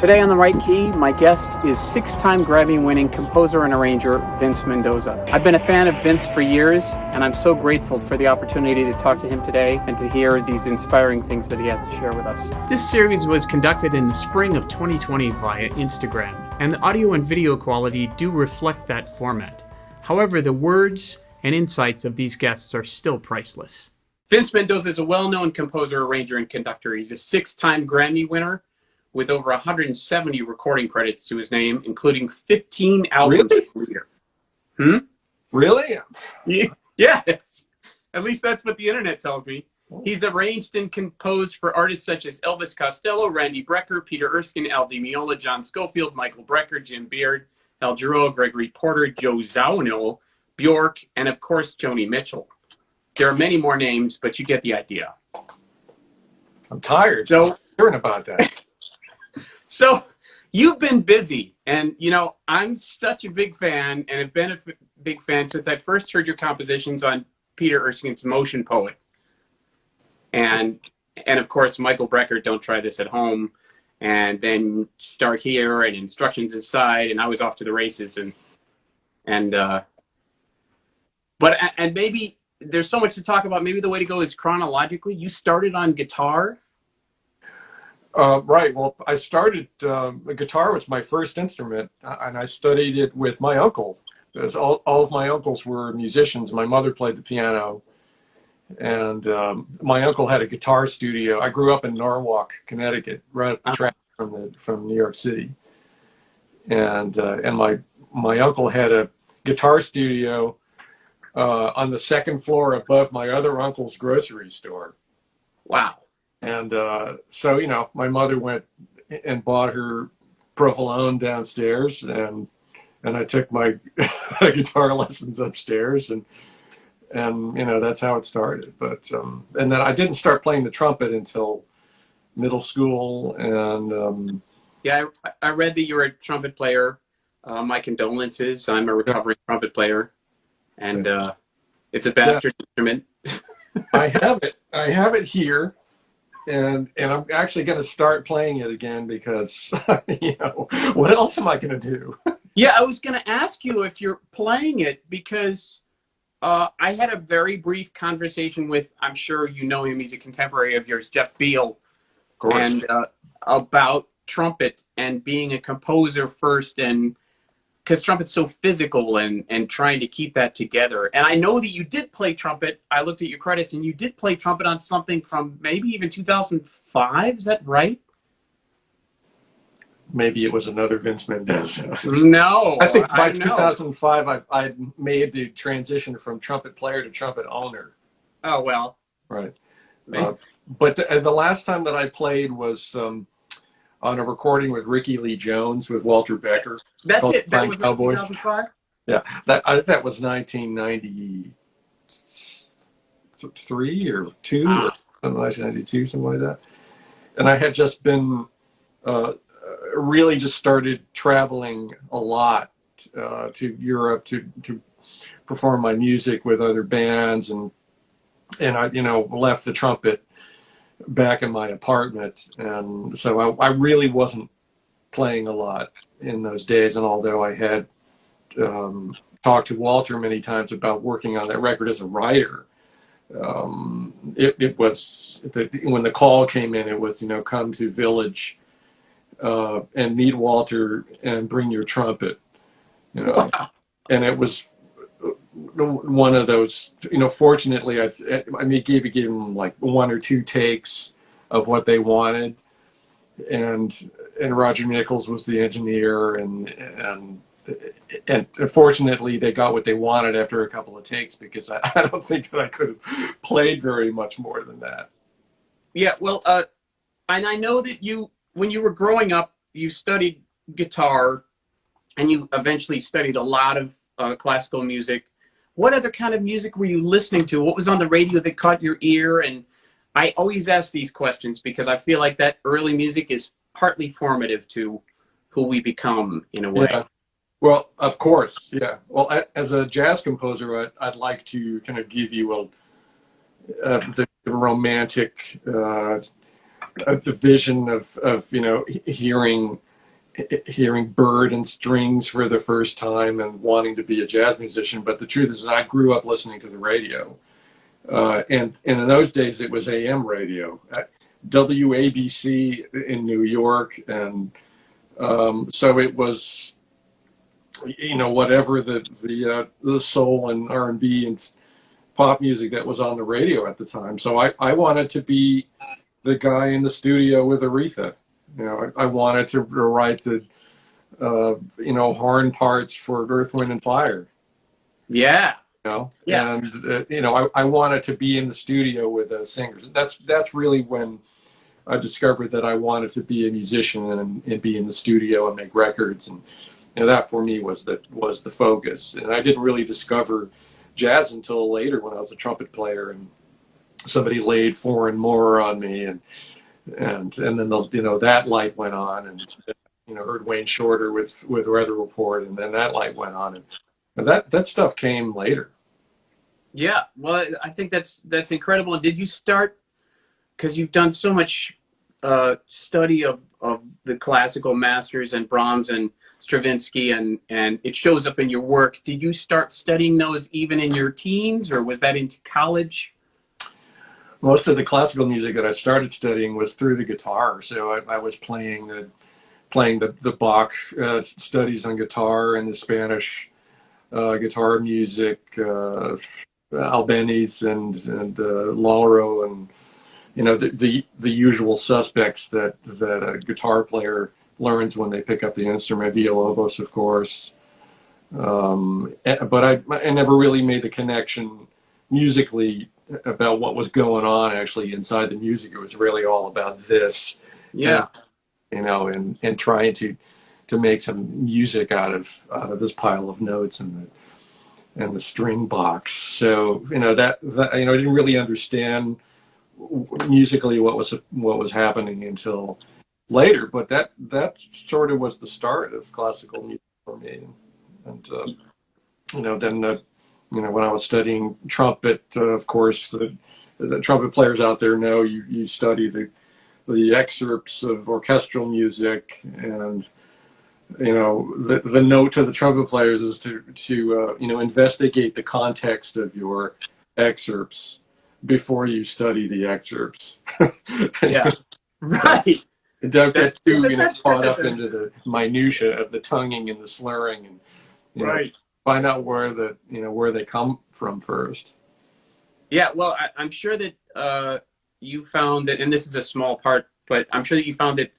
Today on The Right Key, my guest is six-time Grammy-winning composer and arranger Vince Mendoza. I've been a fan of Vince for years, and I'm so grateful for the opportunity to talk to him today and to hear these inspiring things that he has to share with us. This series was conducted in the spring of 2020 via Instagram, and the audio and video quality do reflect that format. However, the words and insights of these guests are still priceless. Vince Mendoza is a well-known composer, arranger, and conductor. He's a six-time Grammy winner with over 170 recording credits to his name, including 15 albums. Really? Really? Yes. At least that's what the internet tells me. He's arranged and composed for artists such as Elvis Costello, Randy Brecker, Peter Erskine, Al Di Meola, John Scofield, Michael Brecker, Jim Beard, Al Jarreau, Gregory Porter, Joe Zawinul, Bjork, and of course, Joni Mitchell. There are many more names, but you get the idea. I'm tired. So hearing about that. So you've been busy, and I'm such a big fan, and have been a big fan since I first heard your compositions on Peter Erskine's Motion Poet, and of course Michael Brecker, Don't Try This at Home, and then Start Here and Instructions Inside, and I was off to the races, but maybe there's so much to talk about. Maybe the way to go is chronologically. You started on guitar. Right. Well, I started, the guitar was my first instrument, and I studied it with my uncle, because all of my uncles were musicians. My mother played the piano, and my uncle had a guitar studio. I grew up in Norwalk, Connecticut, right up the track from New York City. And my uncle had a guitar studio on the second floor above my other uncle's grocery store. Wow. And so, my mother went and bought her provolone downstairs, and I took my guitar lessons upstairs, and that's how it started. But and then I didn't start playing the trumpet until middle school, and yeah, I read that you're a trumpet player. My condolences. I'm a recovering trumpet player, and it's a bastard instrument. I have it here. And I'm actually going to start playing it again because, what else am I going to do? Yeah, I was going to ask you if you're playing it because I had a very brief conversation with, I'm sure you know him, he's a contemporary of yours, Jeff Beal, and about trumpet and being a composer first, and because trumpet's so physical and trying to keep that together. And I know that you did play trumpet. I looked at your credits, and you did play trumpet on something from maybe even 2005. Is that right? Maybe it was another Vince Mendoza. No. I think by 2005, I made the transition from trumpet player to trumpet owner. Oh, well. Right. But the last time that I played was on a recording with Ricky Lee Jones with Walter Becker. That's it. That was Cowboys. 2005? Yeah, that was 1993 or 2, or 1992, something like that. And I had just been really just started traveling a lot to Europe to perform my music with other bands, and I left the trumpet back in my apartment, and so I really wasn't playing a lot in those days. And although I had talked to Walter many times about working on that record as a writer, it was when the call came in, it was come to Village and meet Walter and bring your trumpet, and it was one of those, fortunately, I gave him like 1 or 2 takes of what they wanted, and Roger Nichols was the engineer, and fortunately they got what they wanted after a couple of takes, because I don't think that I could have played very much more than that. Yeah, well, and I know that when you were growing up, you studied guitar, and you eventually studied a lot of classical music. What other kind of music were you listening to? What was on the radio that caught your ear? And I always ask these questions because I feel like that early music is partly formative to who we become in a way. Yeah. Well, of course, yeah. Well, as a jazz composer, I'd like to kind of give you the romantic the vision of hearing hearing Bird and strings for the first time and wanting to be a jazz musician. But the truth is that I grew up listening to the radio. And in those days, it was AM radio, WABC in New York. And so it was, whatever the soul and R&B and pop music that was on the radio at the time. So I wanted to be the guy in the studio with Aretha. I wanted to write the, horn parts for Earth, Wind, and Fire. Yeah. Yeah. And I wanted to be in the studio with those singers. That's really when I discovered that I wanted to be a musician and be in the studio and make records, and that for me was the focus. And I didn't really discover jazz until later when I was a trumpet player, and somebody laid Four and More on me, and then that light went on, and heard Wayne Shorter with Weather Report, and then that light went on, and that stuff came later. Yeah, well, I think that's incredible. And did you start, because you've done so much study of the classical masters and Brahms and Stravinsky, and it shows up in your work. Did you start studying those even in your teens, or was that into college? Most of the classical music that I started studying was through the guitar. So I was playing the Bach studies on guitar, and the Spanish guitar music, Albeniz and Lauro, and the usual suspects that a guitar player learns when they pick up the instrument. Villalobos, of course, but I never really made the connection musically about what was going on actually inside the music. It was really all about this, yeah, and trying to make some music out of this pile of notes and the string box. So that I didn't really understand musically what was happening until later. But that sort of was the start of classical music for me. And then when I was studying trumpet, of course, the trumpet players out there know you study the excerpts of orchestral music, and the note to the trumpet players is to investigate the context of your excerpts before you study the excerpts. Yeah, right. Don't get too caught up into the minutia of the tonguing and the slurring, and right. Find out where they come from first. Yeah, well, I'm sure that you found that, and this is a small part, but I'm sure that you found that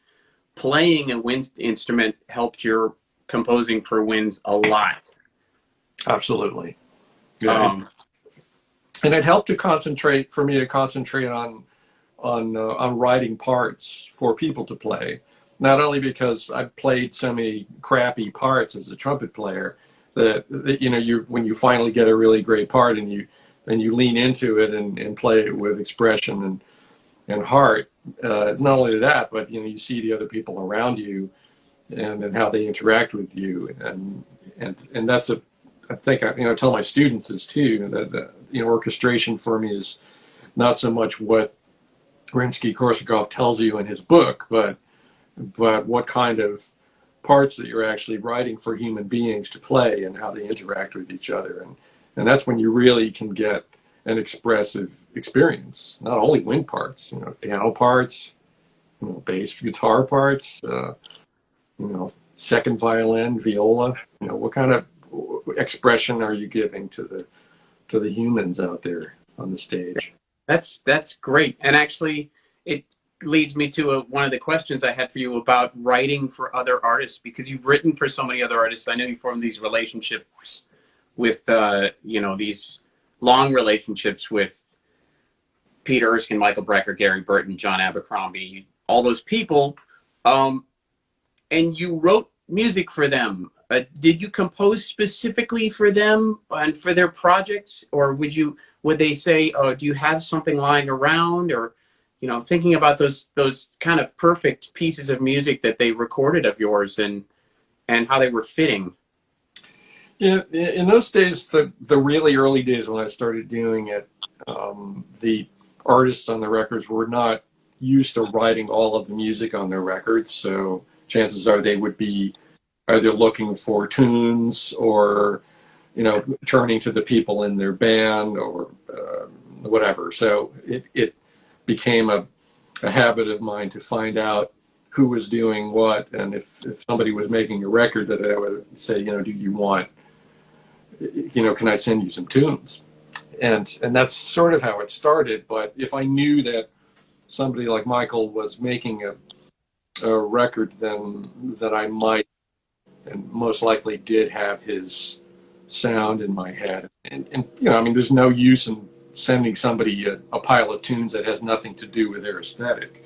playing a wind instrument helped your composing for winds a lot. Absolutely. Yeah. And it helped to concentrate on writing parts for people to play. Not only because I played so many crappy parts as a trumpet player, that when you finally get a really great part and you lean into it and play it with expression and heart, it's not only that, but you see the other people around you and how they interact with you, and that's I think I tell my students this too, that orchestration for me is not so much what Rimsky-Korsakov tells you in his book, but what kind of parts that you're actually writing for human beings to play and how they interact with each other, and that's when you really can get an expressive experience. Not only wind parts, piano parts, bass guitar parts, second violin, viola. What kind of expression are you giving to the humans out there on the stage? That's great, and actually, it leads me to one of the questions I had for you about writing for other artists, because you've written for so many other artists. I know you formed these relationships with, these long relationships with Peter Erskine, Michael Brecker, Gary Burton, John Abercrombie, all those people, and you wrote music for them. Did you compose specifically for them and for their projects, or would they say, "Oh, do you have something lying around?" Or thinking about those kind of perfect pieces of music that they recorded of yours and how they were fitting. Yeah, in those days, the really early days when I started doing it, the artists on the records were not used to writing all of the music on their records. So chances are they would be either looking for tunes or, turning to the people in their band or whatever. So it became a habit of mine to find out who was doing what, and if somebody was making a record, that I would say, do you want, can I send you some tunes? And that's sort of how it started. But if I knew that somebody like Michael was making a record, then that I might, and most likely did, have his sound in my head. And there's no use in sending somebody a pile of tunes that has nothing to do with their aesthetic.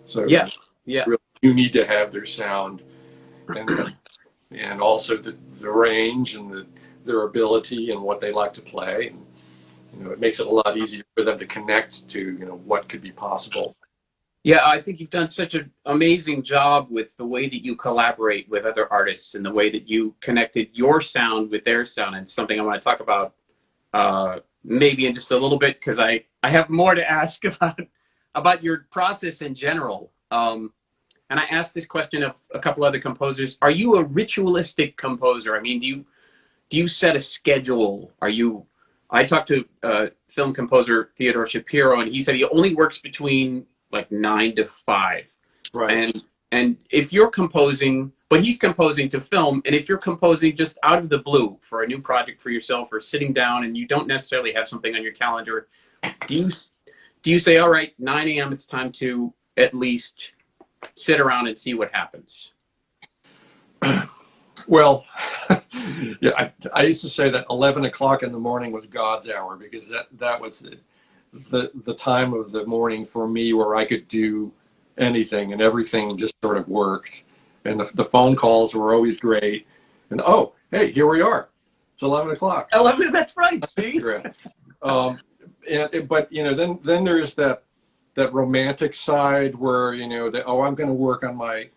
So yeah, really, you need to have their sound, and also the range and their ability and what they like to play. And, it makes it a lot easier for them to connect to, what could be possible. Yeah, I think you've done such an amazing job with the way that you collaborate with other artists and the way that you connected your sound with their sound. And something I want to talk about maybe in just a little bit, because I have more to ask about your process in general. And I asked this question of a couple other composers. Are you a ritualistic composer? I mean, do you set a schedule? I talked to film composer Theodore Shapiro, and he said he only works between like 9 to 5. Right. And if you're composing, but he's composing to film, and if you're composing just out of the blue for a new project for yourself, or sitting down and you don't necessarily have something on your calendar, do you say, all right, 9 a.m. it's time to at least sit around and see what happens? Well, yeah, I used to say that 11 o'clock in the morning was God's hour, because that was the time of the morning for me where I could do anything, and everything just sort of worked. And the phone calls were always great. And oh, hey, here we are. It's 11 o'clock. 11, that's right. See? But then there's that romantic side where, I'm going to work on my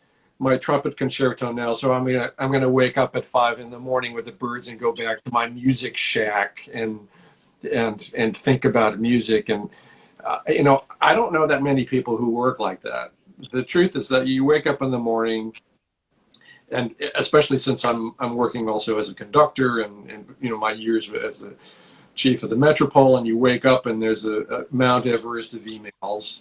trumpet concerto now, so I'm gonna wake up at 5 in the morning with the birds and go back to my music shack and think about music. And I don't know that many people who work like that. The truth is that you wake up in the morning, and especially since I'm working also as a conductor and my years as the chief of the Metropole, and you wake up and there's a Mount Everest of emails.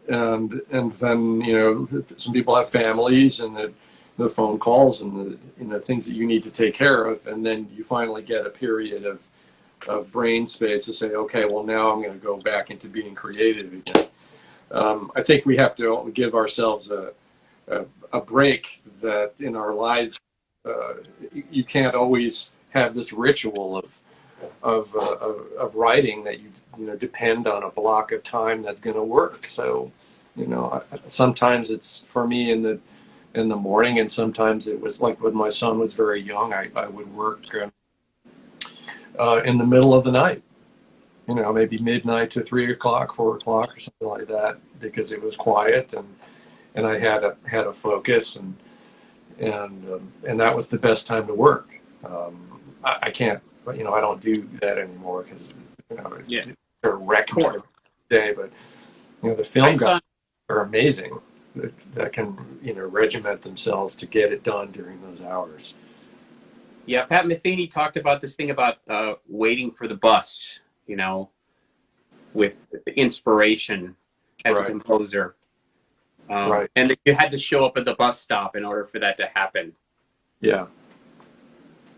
And then some people have families, and the phone calls and the things that you need to take care of, and then you finally get a period of brain space to say, okay, well, now I'm going to go back into being creative again. I think we have to give ourselves a break, that in our lives you can't always have this ritual of writing that you depend on a block of time that's going to work. So sometimes it's for me in the morning, and sometimes it was like when my son was very young, I would work in the middle of the night, maybe midnight to 3 o'clock, 4 o'clock, or something like that, because it was quiet and I had a focus, and that was the best time to work. I can't. But I don't do that anymore, because it's a record day. But the film guys are amazing that can regiment themselves to get it done during those hours. Yeah, Pat Metheny talked about this thing about waiting for the bus, with inspiration as a composer, and that you had to show up at the bus stop in order for that to happen. Yeah.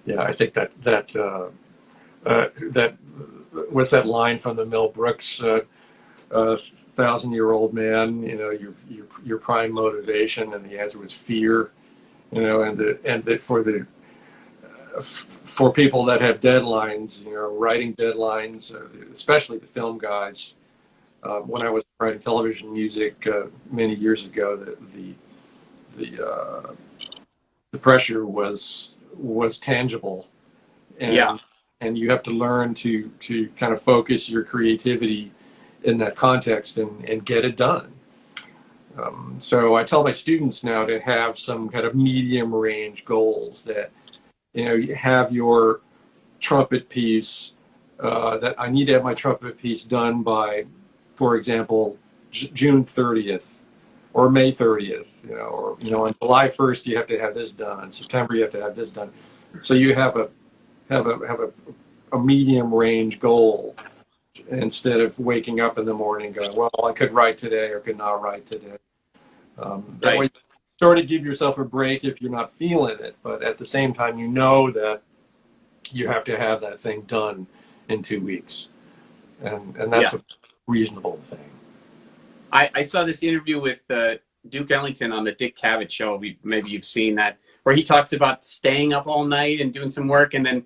Yeah, I think that what's that line from the Mel Brooks 1,000-year-old man? Your prime motivation, and the answer was fear. For people that have deadlines, writing deadlines, especially the film guys. When I was writing television music many years ago, the pressure was tangible, and you have to learn to kind of focus your creativity in that context and get it done. So I tell my students now to have some kind of medium range goals, that you have your trumpet piece, that I need to have my trumpet piece done by, for example, June 30th or May 30th, or on July 1st you have to have this done. In September you have to have this done. So you have a medium range goal instead of waking up in the morning going, well, I could write today or could not write today. That way, you sort of give yourself a break if you're not feeling it, but at the same time, you know that you have to have that thing done in 2 weeks, and that's a reasonable thing. I saw this interview with Duke Ellington on the Dick Cavett show. Maybe you've seen that, where he talks about staying up all night and doing some work, and then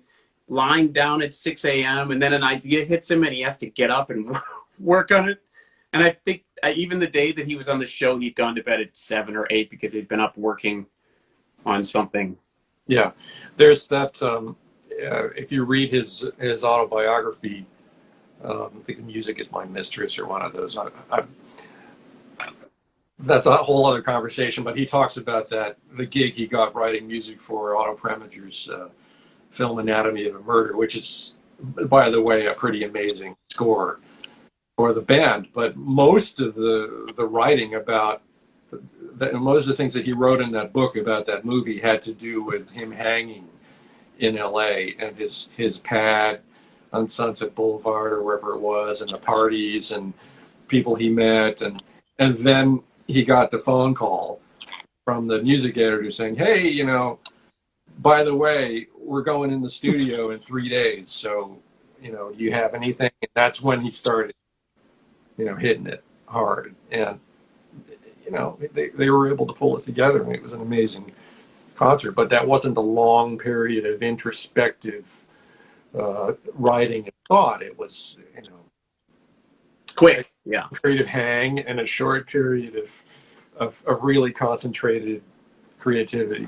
lying down at 6 a.m. and then an idea hits him, and he has to get up and work on it. And I think even the day that he was on the show, he'd gone to bed at 7 or 8 because he'd been up working on something. Yeah, there's that. If you read his autobiography, I think The Music Is My Mistress or one of those. That's a whole other conversation. But he talks about the gig he got writing music for Otto Preminger's film Anatomy of a Murder, which is, by the way, a pretty amazing score for the band. But most of the writing about most of the things that he wrote in that book about that movie had to do with him hanging in LA and his pad on Sunset Boulevard or wherever it was, and the parties and people he met, and then he got the phone call from the music editor saying, hey, by the way, we're going in the studio in 3 days, so do you have anything? And that's when he started hitting it hard, and they were able to pull it together, and it was an amazing concert. But that wasn't a long period of introspective writing and thought. It was Quick, a period of hang and a short period of really concentrated creativity.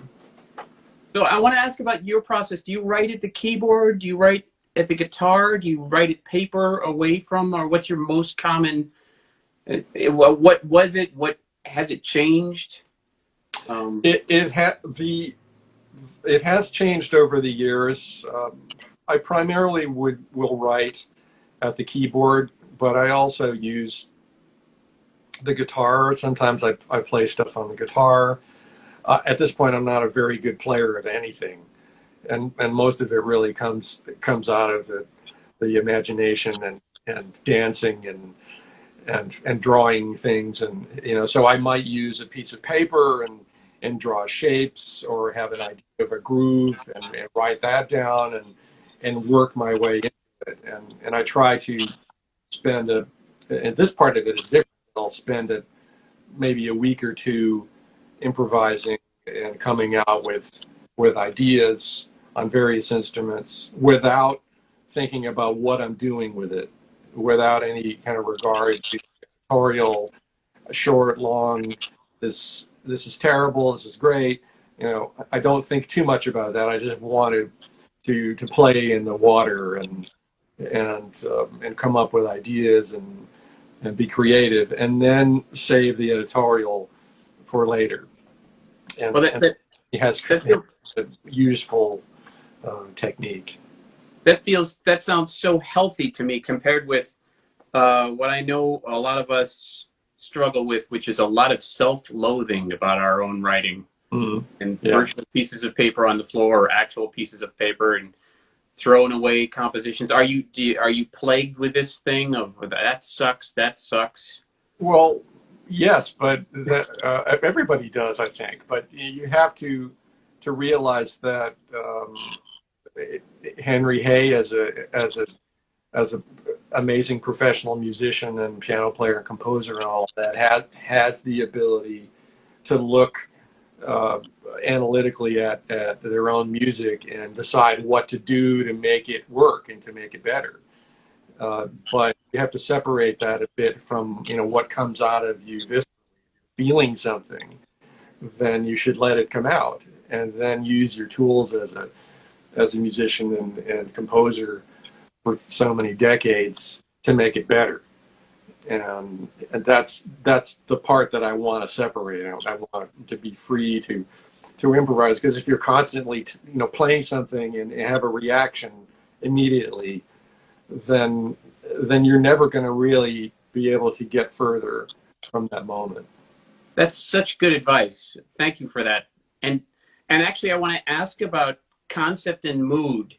So I want to ask about your process. Do you write at the keyboard? Do you write at the guitar? Do you write at paper away from, or what's your most common? What was it? What has it changed? It has changed over the years. I primarily will write at the keyboard, but I also use the guitar. Sometimes I play stuff on the guitar. At this point, I'm not a very good player of anything, and most of it really comes out of the imagination and dancing and drawing things, and so I might use a piece of paper and draw shapes, or have an idea of a groove and write that down and work my way into it, and I try to spend and this part of it is different. I'll spend maybe a week or two improvising and coming out with ideas on various instruments without thinking about what I'm doing with it, without any kind of regard to editorial, short, long, this is terrible, this is great. I don't think too much about that. I just wanted to play in the water and come up with ideas and be creative, and then save the editorial for later. And, Well, and it has a useful technique. That sounds so healthy to me compared with what I know a lot of us struggle with, which is a lot of self-loathing about our own writing, and virtual pieces of paper on the floor, or actual pieces of paper, and throwing away compositions. Are you plagued with this thing of that sucks? Well, yes, but everybody does, I think. But you have to realize that Henry Hay, as a amazing professional musician and piano player and composer and all of that, has the ability to look analytically at their own music and decide what to do to make it work and to make it better. But you have to separate that a bit from what comes out of you viscerally. Feeling something, then you should let it come out, and then use your tools as a musician and composer for so many decades to make it better. And that's the part that I want to separate. I want to be free to improvise, because if you're constantly playing something and have a reaction immediately, then you're never going to really be able to get further from that moment. That's such good advice. Thank you for that. And and actually, I want to ask about concept and mood.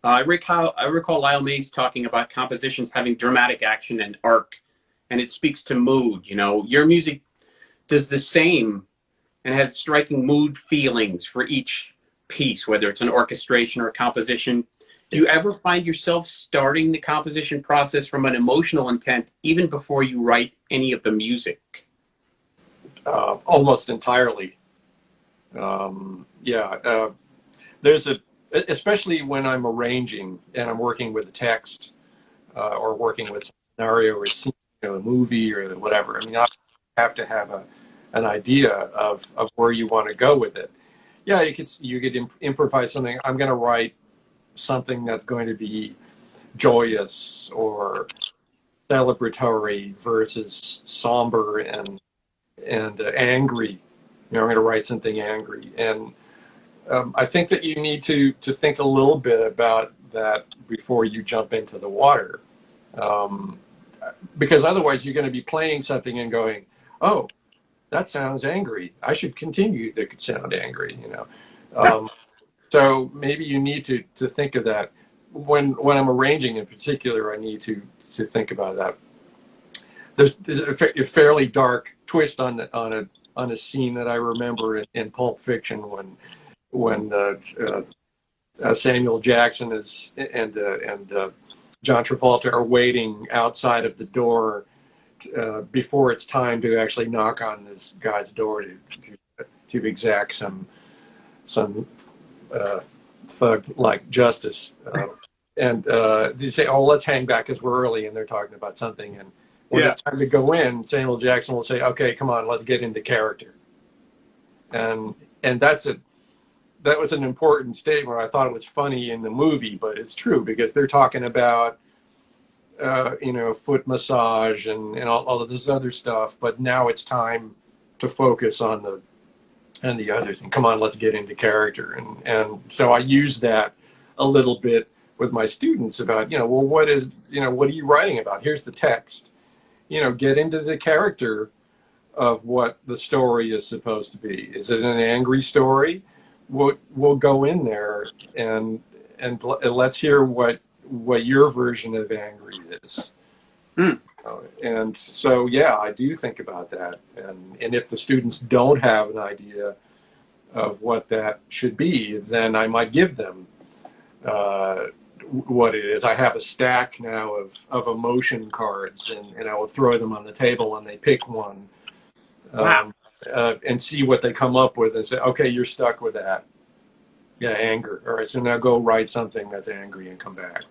I recall Lyle Mays talking about compositions having dramatic action and arc, and it speaks to mood. You know, your music does the same and has striking mood feelings for each piece, whether it's an orchestration or a composition. Do you ever find yourself starting the composition process from an emotional intent even before you write any of the music? Almost entirely. Yeah, there's a, especially when I'm arranging and I'm working with a text or working with a scenario or scene, a movie or whatever. I mean, I have to have an idea of where you want to go with it. Yeah, you could improvise something. I'm going to write something that's going to be joyous or celebratory versus somber and angry. I'm going to write something angry, and I think that you need to think a little bit about that before you jump into the water, um, because otherwise you're going to be playing something and going, "Oh, that sounds angry. I should continue to sound angry." So maybe you need to think of that when I'm arranging in particular. I need to think about that. There's a fairly dark twist on a scene that I remember in Pulp Fiction when Samuel Jackson is and John Travolta are waiting outside of the door before it's time to actually knock on this guy's door to exact some thug-like justice. And they say, "Oh, let's hang back because we're early," and they're talking about something. And when Yeah. it's time to go in, Samuel Jackson will say, "Okay, come on, let's get into character." And that was an important statement. I thought it was funny in the movie, but it's true because they're talking about foot massage and all of this other stuff. But now it's time to focus on the others. And come on, let's get into character. And so I use that a little bit with my students about, well, what are you writing about? Here's the text. Get into the character of what the story is supposed to be. Is it an angry story? We'll go in there and let's hear what your version of angry is. Mm. And so, yeah, I do think about that. And if the students don't have an idea of what that should be, then I might give them what it is. I have a stack now of emotion cards, and I will throw them on the table, and they pick one. Wow. And see what they come up with and say, "Okay, you're stuck with that. Yeah, anger. All right, so now go write something that's angry and come back."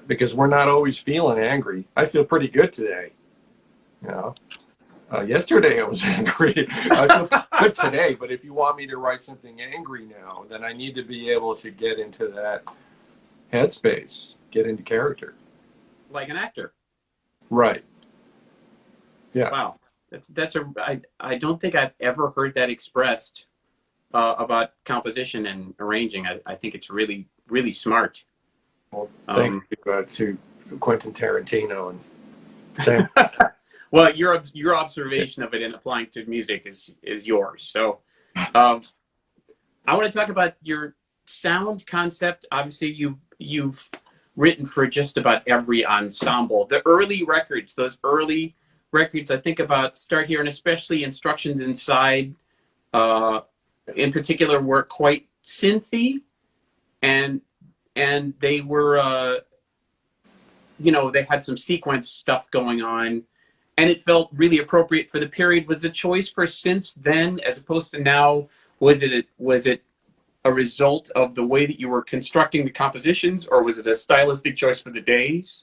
Because we're not always feeling angry. I feel pretty good today. You know, yesterday I was angry. I feel good today, but if you want me to write something angry now, then I need to be able to get into that headspace, get into character. Like an actor. Right. Yeah. Wow. I don't think I've ever heard that expressed about composition and arranging. I think it's really, really smart. Well, thank you to Quentin Tarantino and same. Well, your observation of it and applying to music is yours. So, I want to talk about your sound concept. Obviously, you've written for just about every ensemble. The early records, those early records, I think about Start Here, and especially Instructions Inside, in particular, were quite synthy, and they were, they had some sequence stuff going on, and it felt really appropriate for the period. Was the choice for synths then, as opposed to now? Was it a result of the way that you were constructing the compositions, or was it a stylistic choice for the days?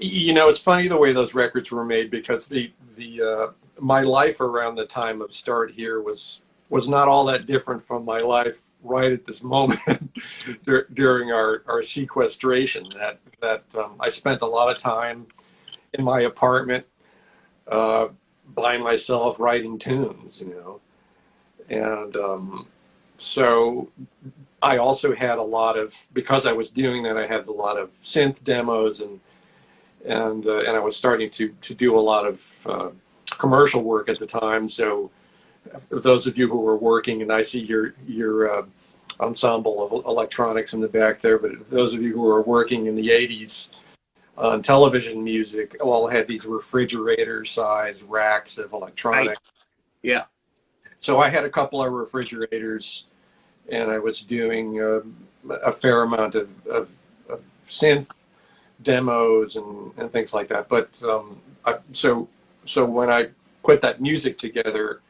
It's funny the way those records were made, because the my life around the time of Start Here was not all that different from my life right at this moment during our sequestration. That I spent a lot of time in my apartment by myself writing tunes, and so I also had a lot of, because I was doing that, I had a lot of synth demos and I was starting to do a lot of commercial work at the time. So for those of you who were working, and I see your ensemble of electronics in the back there, but those of you who were working in the 80s on television music all had these refrigerator-sized racks of electronics. Yeah. So I had a couple of refrigerators, and I was doing a fair amount of synth demos and things like that. But so when I put that music together,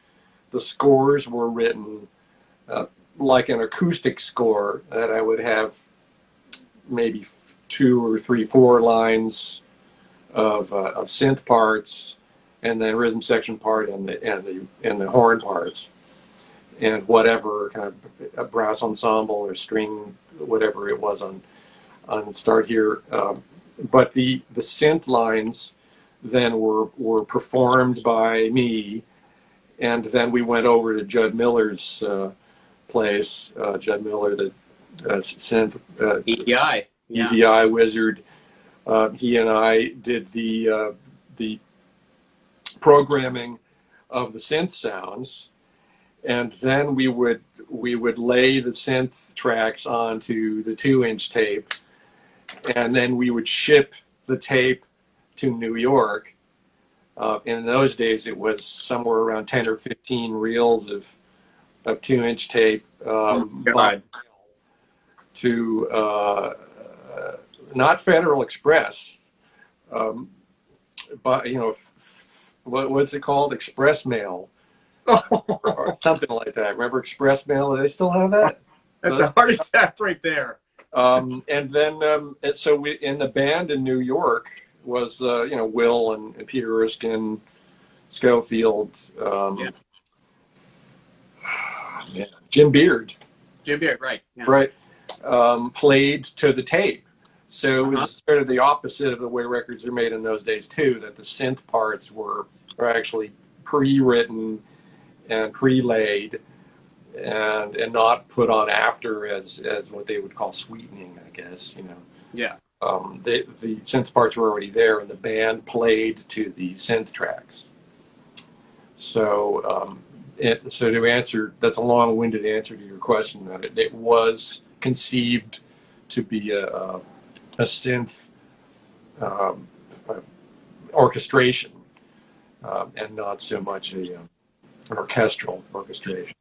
the scores were written like an acoustic score, that I would have maybe 2 or 3, 4 lines of synth parts, and then rhythm section part and the horn parts, and whatever kind of a brass ensemble or string, whatever it was on Start Here. But the synth lines then were performed by me, and then we went over to Judd Miller's place. Judd Miller, the synth EVI, EVI wizard. He and I did the programming of the synth sounds, and then we would lay the synth tracks onto the 2-inch tape, and then we would ship the tape to New York. In those days, it was somewhere around 10 or 15 reels of 2-inch tape to not Federal Express, but what's it called? Express Mail, or something like that. Remember Express Mail? Do they still have that? That's a heart attack right there. And then so we, in the band in New York, was Will and Peter Erskine, Schofield, Jim Beard. Jim Beard, right? Yeah. Right. Played to the tape. So it was sort of the opposite of the way records are made in those days too. That the synth parts were actually pre-written and pre-laid, and not put on after as what they would call sweetening, I guess. Yeah. The synth parts were already there, and the band played to the synth tracks. So, so to answer, that's a long-winded answer to your question. That it was conceived to be a synth orchestration, and not so much an orchestral orchestration.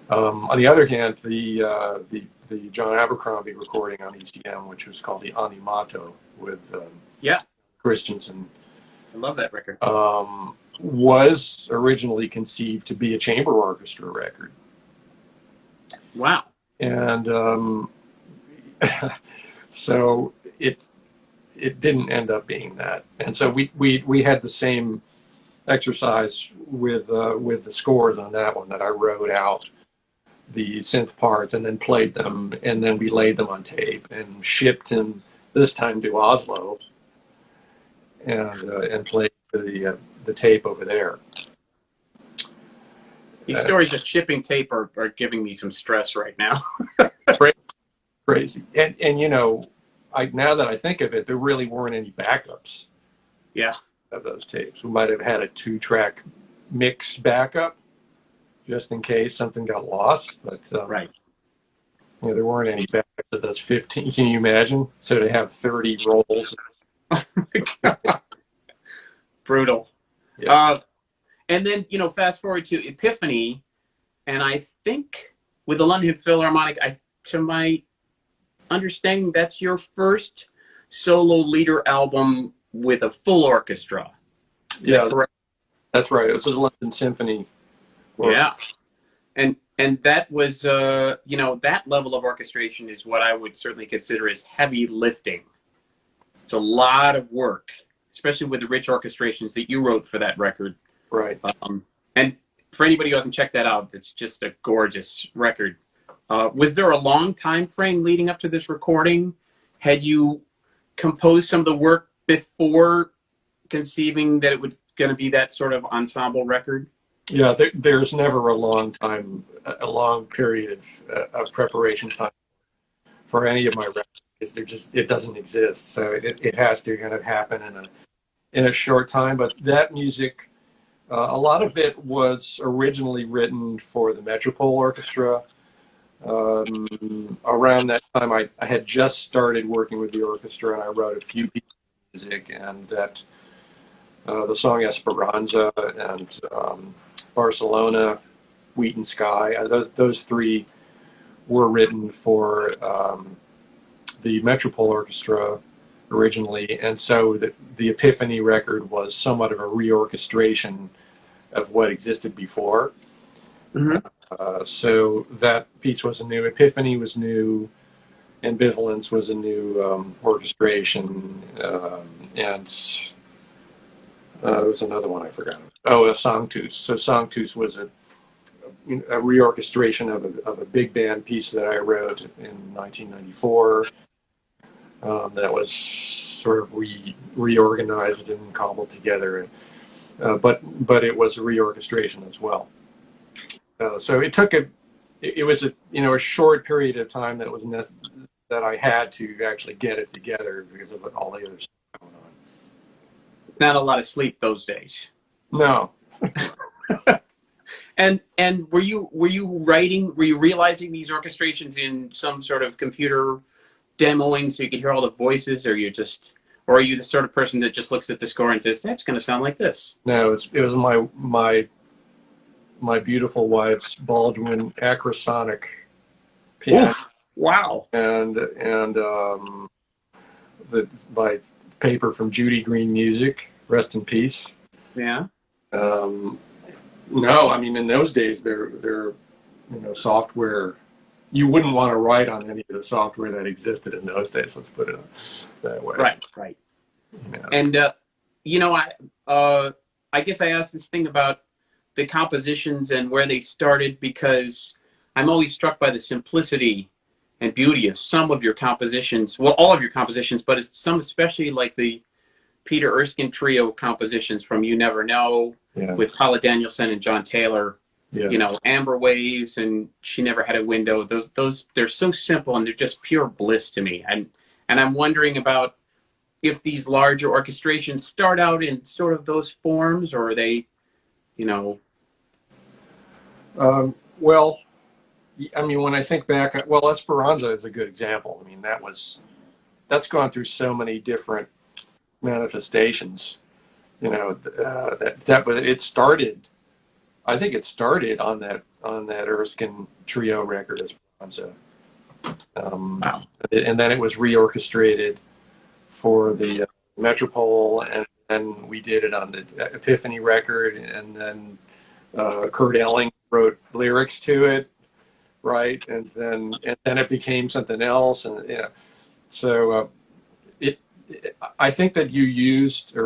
On the other hand, the John Abercrombie recording on ECM, which was called the Animato with Christensen. I love that record. Was originally conceived to be a chamber orchestra record. Wow. And so it didn't end up being that. And so we had the same exercise with the scores on that one, that I wrote out the synth parts and then played them, and then we laid them on tape and shipped him this time to Oslo, and played the tape over there. These stories of shipping tape are giving me some stress right now. Crazy. And now that I think of it, there really weren't any backups. Yeah. Of those tapes. We might have had a 2-track mix backup, just in case something got lost, but right. There weren't any backups of those 15. Can you imagine? So to have 30 rolls. Brutal. Yeah. And then, fast forward to Epiphany, and I think with the London Philharmonic, to my understanding, that's your first solo leader album with a full orchestra. Yeah, that's right. It was a London Symphony. Yeah. And that was, that level of orchestration is what I would certainly consider as heavy lifting. It's a lot of work, especially with the rich orchestrations that you wrote for that record. Right. And for anybody who hasn't checked that out, it's just a gorgeous record. Was there a long time frame leading up to this recording? Had you composed some of the work before conceiving that it was going to be that sort of ensemble record? Yeah, there's never a long period of preparation time for any of my records. It doesn't exist. So it has to kind of happen in a short time. But that music A lot of it was originally written for the Metropole Orchestra. Around that time, I had just started working with the orchestra, and I wrote a few pieces of music, and that the song Esperanza and Barcelona, Wheat and Sky, those three were written for the Metropole Orchestra originally, and so the Epiphany record was somewhat of a reorchestration of what existed before. Mm-hmm. So that piece was a new, Epiphany was new, Ambivalence was a new orchestration, and there was another one I forgot. Oh, Sanctus. So Sanctus was a reorchestration of a big band piece that I wrote in 1994. That was sort of reorganized and cobbled together, but it was a reorchestration as well. So it took it was a short period of time that was that I had to actually get it together because of all the other stuff going on. Not a lot of sleep those days. No. And were you realizing these orchestrations in some sort of computer demoing so you could hear all the voices, or are you the sort of person that just looks at the score and says that's going to sound like this? No, it was my beautiful wife's Baldwin Acrosonic piano. Oof, wow. And by paper from Judy Green Music, rest in peace. Yeah. No, I mean in those days they're software. You wouldn't want to write on any of the software that existed in those days. Let's put it that way. Right. Yeah. And I guess I asked this thing about the compositions and where they started because I'm always struck by the simplicity and beauty of some of your compositions. Well, all of your compositions, but it's some especially like the Peter Erskine trio compositions from You Never Know with Paula Danielson and John Taylor. Yeah. Amber Waves and She Never Had a Window. Those they're so simple and they're just pure bliss to me. And I'm wondering about if these larger orchestrations start out in sort of those forms, or are they, Well, I mean, when I think back, Esperanza is a good example. I mean, that's gone through so many different manifestations. But it started. I think it started on that Erskine trio record, Esperanza. Wow. And then it was reorchestrated for the Metropole, and then we did it on the Epiphany record, and then Kurt Elling wrote lyrics to it, right? And then it became something else, and so I think that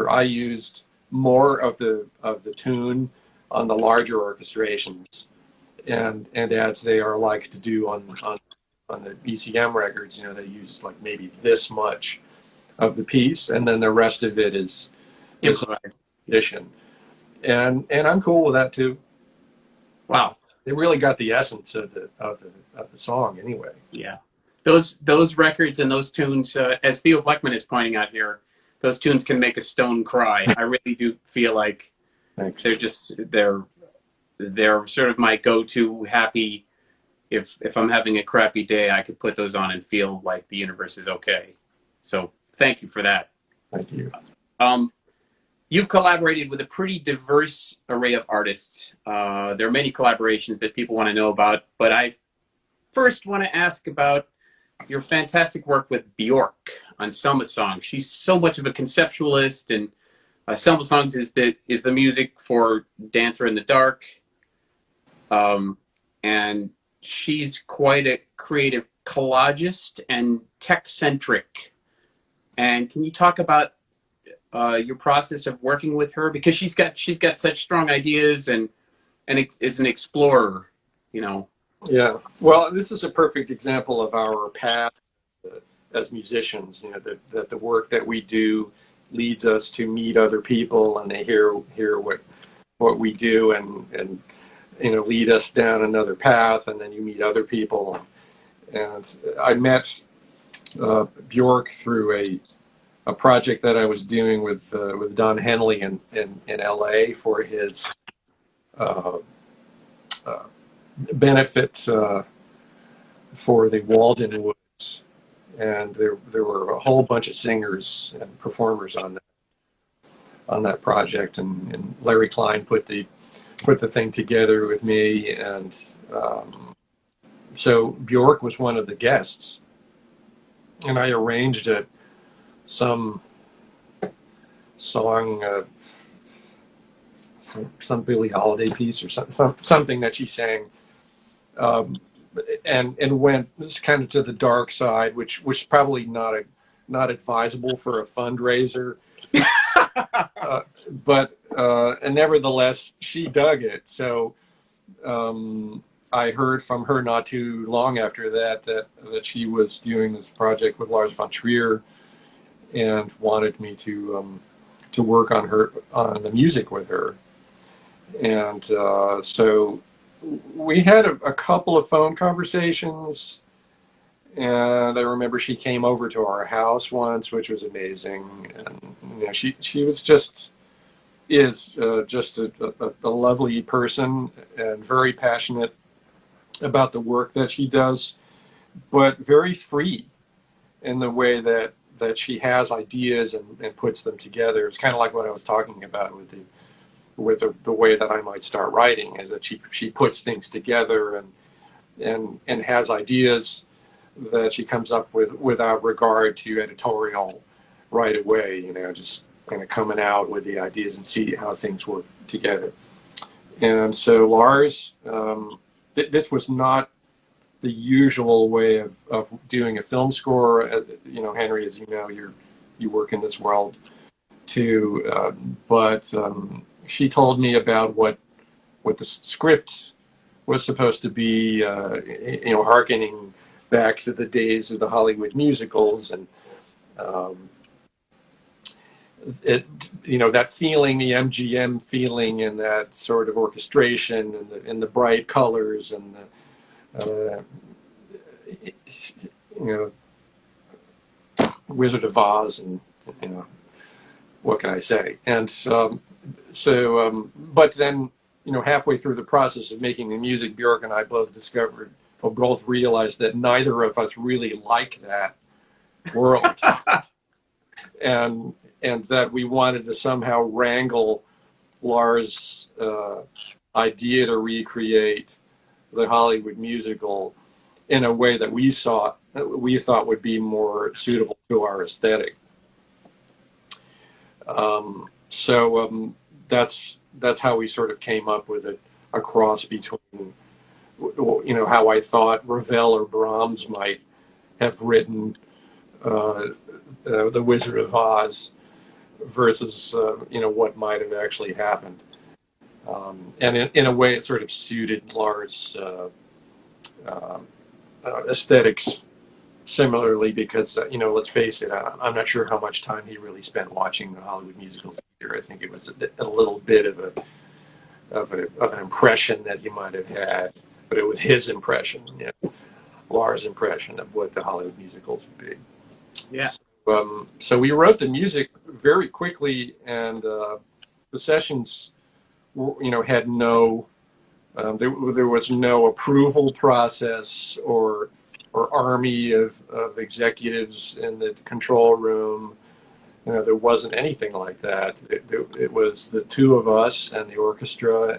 I used more of the tune on the larger orchestrations, and as they are like to do on the ECM records, they use like maybe this much of the piece, and then the rest of it is addition, and I'm cool with that too. Wow, it really got the essence of the song anyway. Yeah, those records and those tunes, as Theo Bleckman is pointing out here, those tunes can make a stone cry. I really do feel like Thanks. they're sort of my go-to happy. If I'm having a crappy day, I could put those on and feel like the universe is okay. So thank you for that. Thank you. You've collaborated with a pretty diverse array of artists. There are many collaborations that people want to know about, but I first want to ask about your fantastic work with Bjork on Selma Songs. She's so much of a conceptualist, and Selma Songs is the music for Dancer in the Dark. And she's quite a creative collagist and tech-centric. And can you talk about your process of working with her? Because she's got such strong ideas and is an explorer, Yeah. Well, this is a perfect example of our path as musicians, that the work that we do leads us to meet other people, and they hear what we do and lead us down another path, and then you meet other people. And I met Bjork through a project that I was doing with Don Henley in L.A. for his uh, uh, benefit for the Walden Woods, and there were a whole bunch of singers and performers on that project, and Larry Klein put the thing together with me, and so Bjork was one of the guests, and I arranged some song, some Billie Holiday piece or something that she sang, um, and went kind of to the dark side, which was probably not advisable for a fundraiser. But and nevertheless, she dug it. So I heard from her not too long after that she was doing this project with Lars von Trier and wanted me to work on the music with her. And so we had a couple of phone conversations. And I remember she came over to our house once, which was amazing. And she was just a lovely person and very passionate about the work that she does, but very free in the way that she has ideas and puts them together. It's kind of like what I was talking about with the way that I might start writing, is that she puts things together and has ideas that she comes up with without regard to editorial right away, just kind of coming out with the ideas and see how things work together. And so Lars, this was not the usual way of doing a film score. Henry, as you know, you work in this world too, but she told me about what the script was supposed to be, hearkening back to the days of the Hollywood musicals, and that feeling, the MGM feeling, and that sort of orchestration, and the bright colors, and the Wizard of Oz, and what can I say? And but then halfway through the process of making the music, Bjork and I both realized that neither of us really like that world, and that we wanted to somehow wrangle Lars' idea to recreate the Hollywood musical in a way that we thought would be more suitable to our aesthetic. So that's how we sort of came up with a cross between how I thought Ravel or Brahms might have written the Wizard of Oz versus what might have actually happened, and in a way it sort of suited Lars' aesthetics similarly, because let's face it, I'm not sure how much time he really spent watching the Hollywood musicals either. I think it was a little bit of an impression that he might have had, but it was his impression, Lars' impression of what the Hollywood musicals would be. Yeah. So we wrote the music very quickly, and the sessions, had no, there was no approval process or army of executives in the control room. There wasn't anything like that. It was the two of us and the orchestra,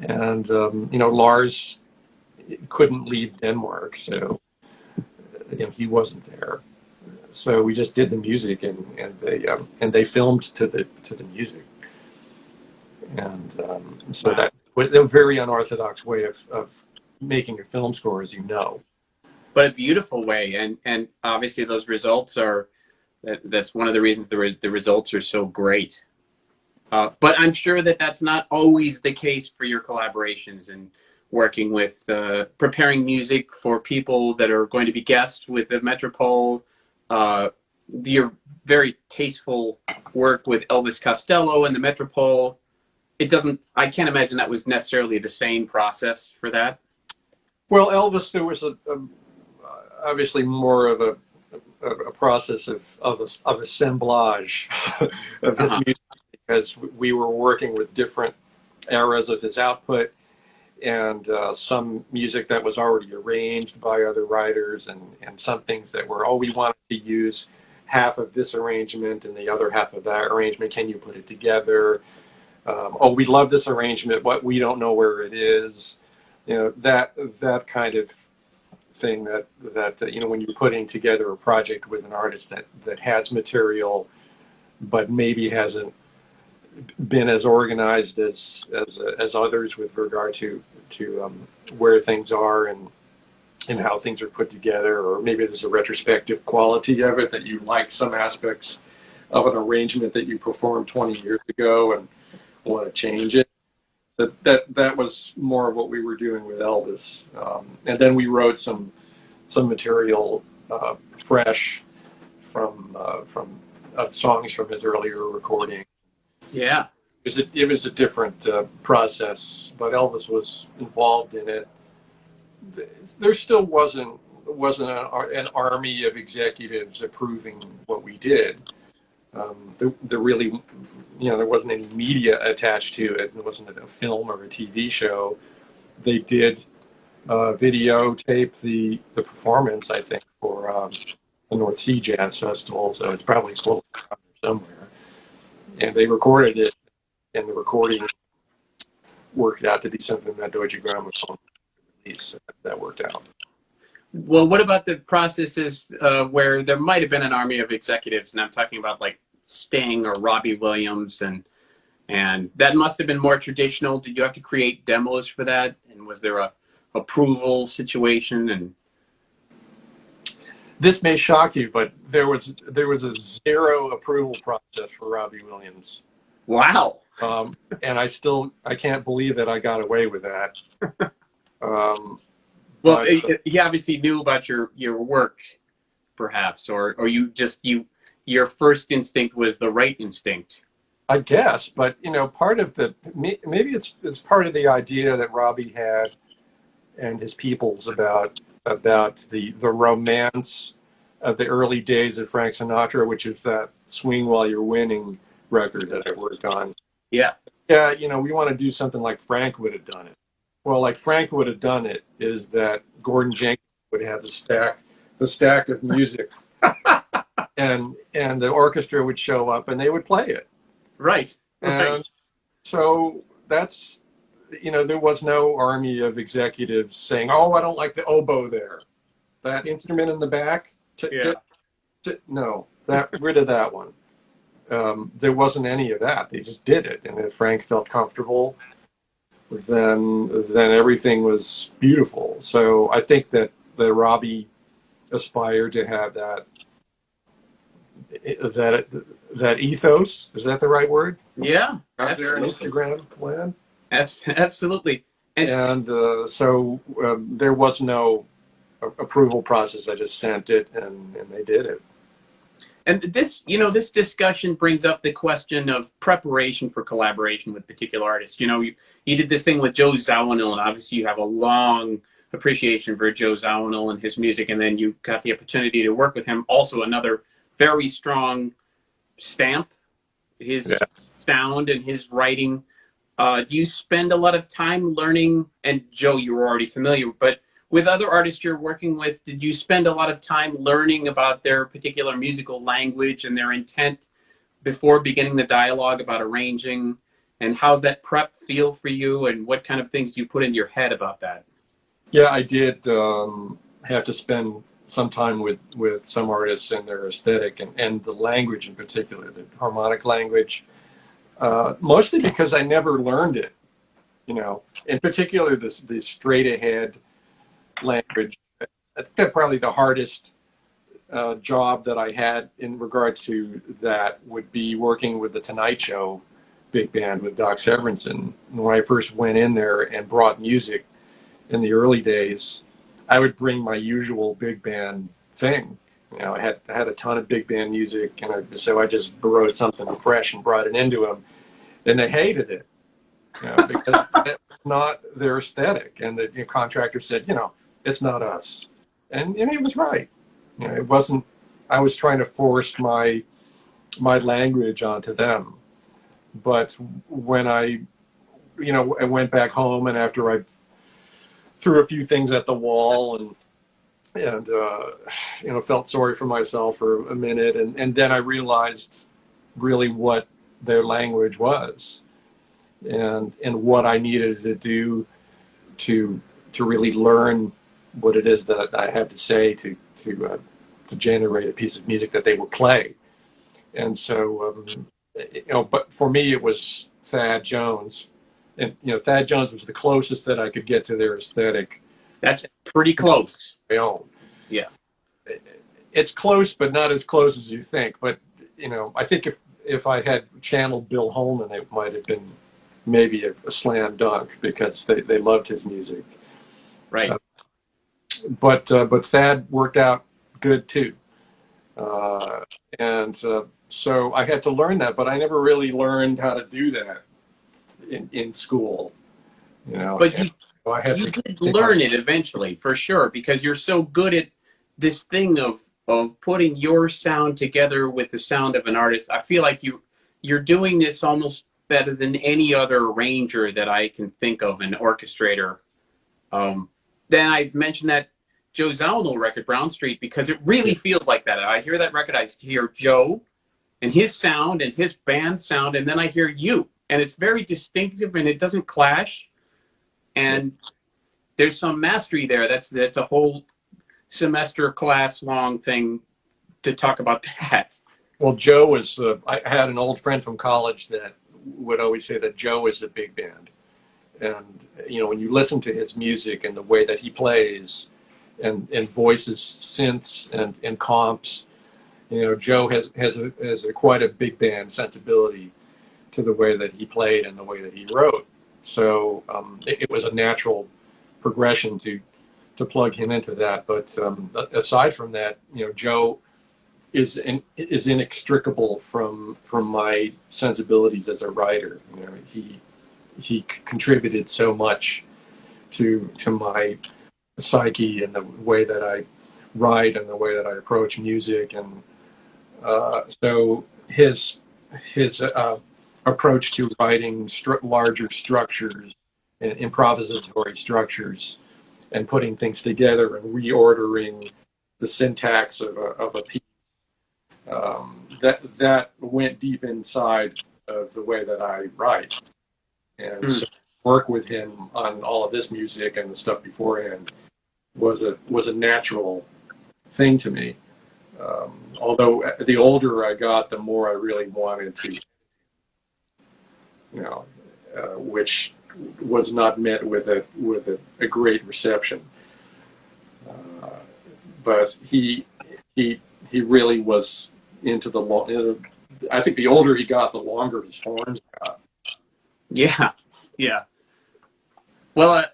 and Lars couldn't leave Denmark, so he wasn't there. So we just did the music, and they filmed to the music, and so Wow. that was a very unorthodox way of making a film score, as you know. But a beautiful way, and obviously those results are, that's one of the reasons the results are so great. But I'm sure that that's not always the case for your collaborations and working with preparing music for people that are going to be guests with the Metropole. Your very tasteful work with Elvis Costello and the Metropole. I can't imagine that was necessarily the same process for that. Well, Elvis, there was obviously more of a process of assemblage of his Uh-huh. music, because we were working with different eras of his output, and some music that was already arranged by other writers, and some things that were, oh, we wanted to use half of this arrangement and the other half of that arrangement. Can you put it together? Oh, we love this arrangement, but we don't know where it is. You know, that kind of thing, that you know, when you're putting together a project with an artist that has material, but maybe hasn't been as organized as others with regard to where things are and how things are put together, or maybe there's a retrospective quality of it, that you like some aspects of an arrangement that you performed 20 years ago and want to change it. That was more of what we were doing with Elvis, and then we wrote some material fresh from of songs from his earlier recording. Yeah. It was a different process, but Elvis was involved in it. There still wasn't an army of executives approving what we did. There really, you know, there wasn't any media attached to it. There wasn't a film or a TV show. They did videotape the performance, I think, for the North Sea Jazz Festival, so it's probably floating around there somewhere. And they recorded it, and the recording worked out to be something that Deutsche Grammophon released. So that worked out. Well, what about the processes where there might have been an army of executives, and I'm talking about like Sting or Robbie Williams, and that must have been more traditional. Did you have to create demos for that? And was there a approval situation? And This may shock you, but there was a zero approval process for Robbie Williams. wow. And I can't believe that I got away with that. Well, but, he obviously knew about your work, perhaps, or your first instinct was the right instinct. I guess, but you know, part of maybe it's part of the idea that Robbie had and his peoples about the romance of the early days of Frank Sinatra, which is that "Swing While You're Winning" record that I worked on. Yeah. Yeah, you know, we want to do something like Frank would have done it. Well, like Frank would have done it is that Gordon Jenkins would have the stack of music, and the orchestra would show up and they would play it. Right. And so that's, you know, there was no army of executives saying, "Oh, I don't like the oboe there. That instrument in the back." No, rid of that one. There wasn't any of that. They just did it, and if Frank felt comfortable, then everything was beautiful. So I think that Robbie aspired to have that ethos. Is that the right word? Yeah. Out there in Instagram land. Absolutely. And so there was no approval process. I just sent it, and they did it. And this discussion brings up the question of preparation for collaboration with particular artists. You know, you did this thing with Joe Zawinul, and obviously you have a long appreciation for Joe Zawinul and his music, and then you got the opportunity to work with him. Also, another very strong stamp, his sound and his writing. Do you spend a lot of time learning? And Joe, you were already familiar, but with other artists you're working with, did you spend a lot of time learning about their particular musical language and their intent before beginning the dialogue about arranging? And how's that prep feel for you? And what kind of things do you put in your head about that? Yeah, I did have to spend some time with some artists and their aesthetic and the language in particular, the harmonic language, mostly because I never learned it. You know, in particular, the straight ahead language. I think that probably the hardest job that I had in regard to that would be working with the Tonight Show big band with Doc Severinsen. When I first went in there and brought music in the early days, I would bring my usual big band thing. You know, I had a ton of big band music, and so I just wrote something fresh and brought it into them, and they hated it, you know, because that's not their aesthetic. And the contractor said, you know, it's not us, and he was right. You know, it wasn't. I was trying to force my language onto them. But when I went back home, and after I threw a few things at the wall and felt sorry for myself for a minute, and then I realized really what their language was, and what I needed to do to really learn what it is that I had to say to generate a piece of music that they would play. And so but for me it was Thad Jones, and Thad Jones was the closest that I could get to their aesthetic. That's pretty close. My own. Yeah. It's close, but not as close as you think. But I think if I had channeled Bill Holman, it might have been maybe a slam dunk, because they loved his music. Right. But Thad worked out good too, and so I had to learn that. But I never really learned how to do that in school. But you did learn it eventually, for sure, because you're so good at this thing of putting your sound together with the sound of an artist. I feel like you're doing this almost better than any other arranger that I can think of, an orchestrator. Then I mentioned that Joe Zawinul record, Brown Street, because it really feels like that. I hear that record, I hear Joe and his sound and his band sound, and then I hear you. And it's very distinctive, and it doesn't clash. And there's some mastery there. That's a whole semester class long thing to talk about that. Well, Joe was, I had an old friend from college that would always say that Joe is a big band. And, when you listen to his music and the way that he plays and voices synths and comps, Joe has quite a big band sensibility to the way that he played and the way that he wrote. So it was a natural progression to plug him into that. But aside from that, Joe is inextricable from my sensibilities as a writer. He contributed so much to my psyche and the way that I write and the way that I approach music, and so his approach to writing larger structures and improvisatory structures and putting things together and reordering the syntax of a piece, that went deep inside of the way that I write. And so work with him on all of this music and the stuff beforehand was a natural thing to me. Although the older I got, the more I really wanted to, which was not met with a great reception. But he really was into the long. I think the older he got, the longer his horns got. Yeah. Well,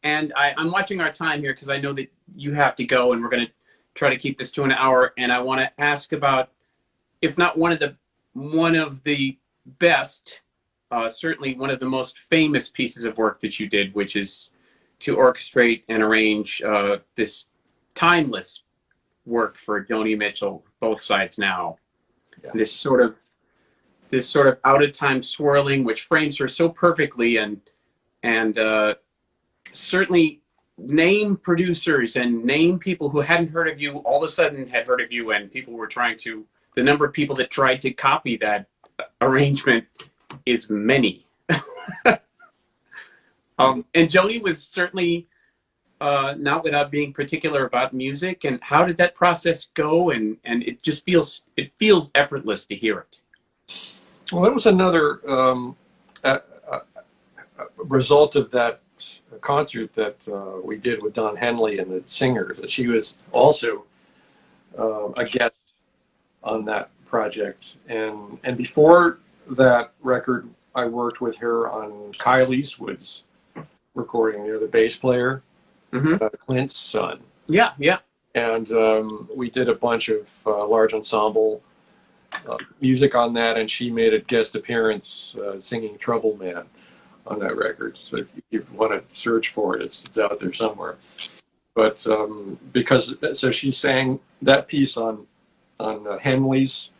and I'm watching our time here because I know that you have to go, and we're going to try to keep this to an hour. And I want to ask about, if not one of the best, certainly one of the most famous pieces of work that you did, which is to orchestrate and arrange this timeless work for Joni Mitchell, Both Sides Now. Yeah. This sort of out of time swirling, which frames her so perfectly, and certainly name producers and name people who hadn't heard of you all of a sudden had heard of you, and people were the number of people that tried to copy that arrangement is many. And Joni was certainly not without being particular about music. And how did that process go? And it just feels effortless to hear it. Well, that was another result of that concert that we did with Don Henley and the Singers. That she was also a guest on that project, and before that record, I worked with her on Kyle Eastwood's recording. The bass player, Clint's son. Yeah. And we did a bunch of large ensemble music on that, and she made a guest appearance singing Trouble Man on that record. So if you want to search for it, it's out there somewhere. But so she sang that piece on Henley's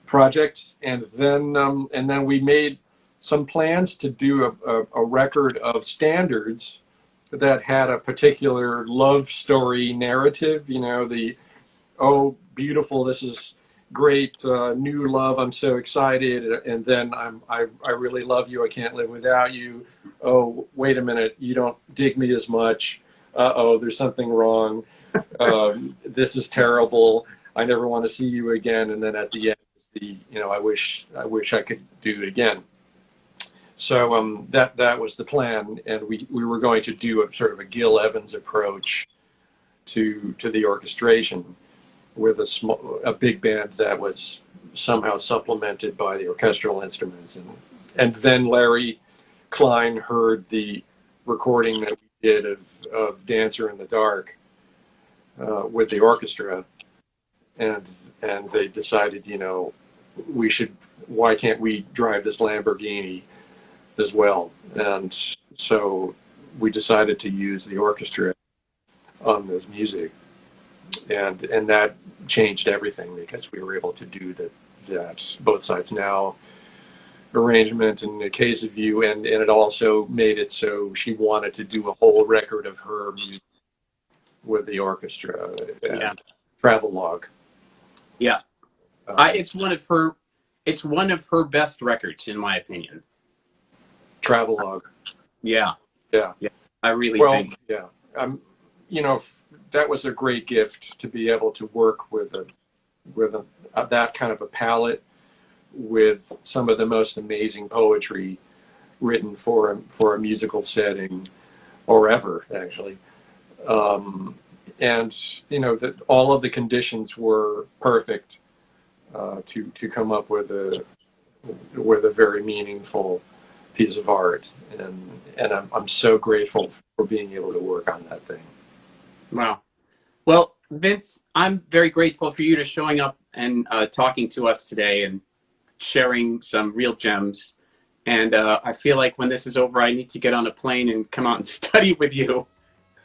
projects, and then we made some plans to do a record of standards that had a particular love story narrative. You know, the oh beautiful, this is great, new love, I'm so excited, and then I really love you, I can't live without you. Oh wait a minute, you don't dig me as much. Oh, there's something wrong. This is terrible. I never want to see you again. And then at the end, I wish I could do it again. So that was the plan, and we were going to do a sort of a Gil Evans approach to the orchestration, with a big band that was somehow supplemented by the orchestral instruments. And then Larry Klein heard the recording that we did of Dancer in the Dark with the orchestra, and they decided, why can't we drive this Lamborghini as well? And so we decided to use the orchestra on this music, and that changed everything, because we were able to do that Both Sides Now arrangement in the case of you, and it also made it so she wanted to do a whole record of her music with the orchestra. Yeah. Travelogue. Yeah. It's one of her best records, in my opinion. Travelogue. Yeah. Yeah. Yeah. I really think. Yeah. That was a great gift, to be able to work with that kind of a palette, with some of the most amazing poetry written for a musical setting, or ever, actually. And that all of the conditions were perfect to come up with a very meaningful piece of art, and I'm so grateful for being able to work on that thing. Wow. Well, Vince, I'm very grateful for you showing up and talking to us today and sharing some real gems. And I feel like when this is over, I need to get on a plane and come out and study with you.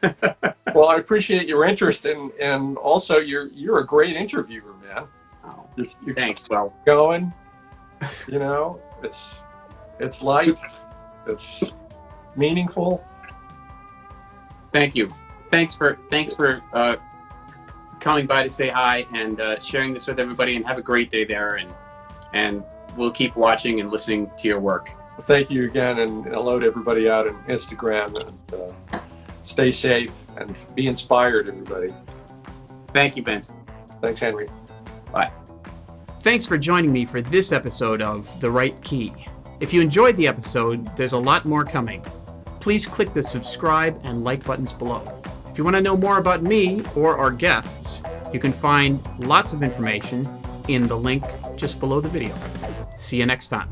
Well, I appreciate your interest, and also you're a great interviewer, man. Oh, you're thanks. Well, going, it's light, it's meaningful. Thank you. Thanks for coming by to say hi and sharing this with everybody. And have a great day there. And we'll keep watching and listening to your work. Well, thank you again, and hello to everybody out on Instagram. And stay safe and be inspired, everybody. Thank you, Vince. Thanks, Henry. Bye. Thanks for joining me for this episode of The Right Key. If you enjoyed the episode, there's a lot more coming. Please click the subscribe and like buttons below. If you want to know more about me or our guests, you can find lots of information in the link just below the video. See you next time.